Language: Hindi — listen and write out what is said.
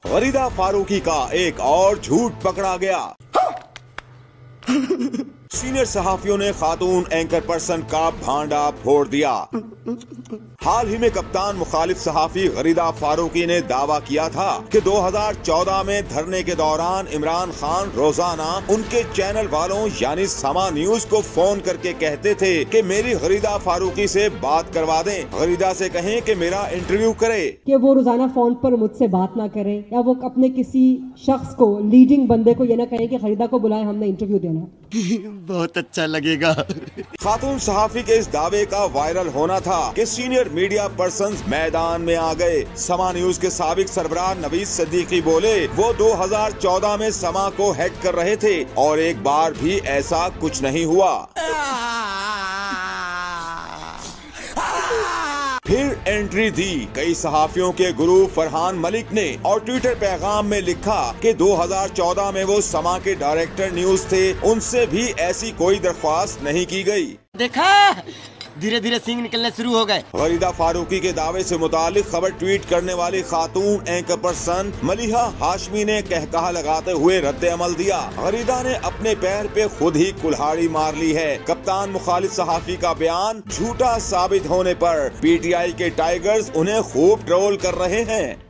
गरीदा फारूकी का एक और झूठ पकड़ा गया। सीनियर सहाफियों ने खातून एंकर पर्सन का भांडा फोड़ दिया। हाल ही में कप्तान मुखालिफ सहाफी गरीदा फारूकी ने दावा किया था कि 2014 में धरने के दौरान इमरान खान रोजाना उनके चैनल वालों यानी समा न्यूज को फोन करके कहते थे कि मेरी गरीदा फारूकी से बात करवा दें, गरीदा से कहें कि मेरा इंटरव्यू करे। कि वो रोजाना फोन पर मुझसे बात ना करें या वो अपने किसी शख्स को, लीडिंग बंदे को ये ना कहें कि गरीदा को बुलाए, हमने इंटरव्यू देना है। बहुत अच्छा लगेगा। खातून सहाफी के इस दावे का वायरल होना था कि सीनियर मीडिया पर्सन मैदान में आ गए। समा न्यूज के साबिक सरबराह नवीद सिद्दीकी बोले वो 2014 में समा को हेड कर रहे थे और एक बार भी ऐसा कुछ नहीं हुआ। फिर एंट्री दी कई सहाफियों के गुरु फरहान मलिक ने और ट्विटर पैगाम में लिखा कि 2014 में वो समा के डायरेक्टर न्यूज थे, उनसे भी ऐसी कोई दरख्वास्त नहीं की गई। देखा, धीरे धीरे सींग निकलने शुरू हो गए। गरीदा फारूकी के दावे से मुतालिक खबर ट्वीट करने वाली खातून एंकर पर्सन मलिहा हाशमी ने कहकहा लगाते हुए रद्द अमल दिया। गरीदा ने अपने पैर पे खुद ही कुल्हाड़ी मार ली है। कप्तान मुखालिफ सहाफी का बयान झूठा साबित होने पर PTI के टाइगर्स उन्हें खूब ट्रोल कर रहे हैं।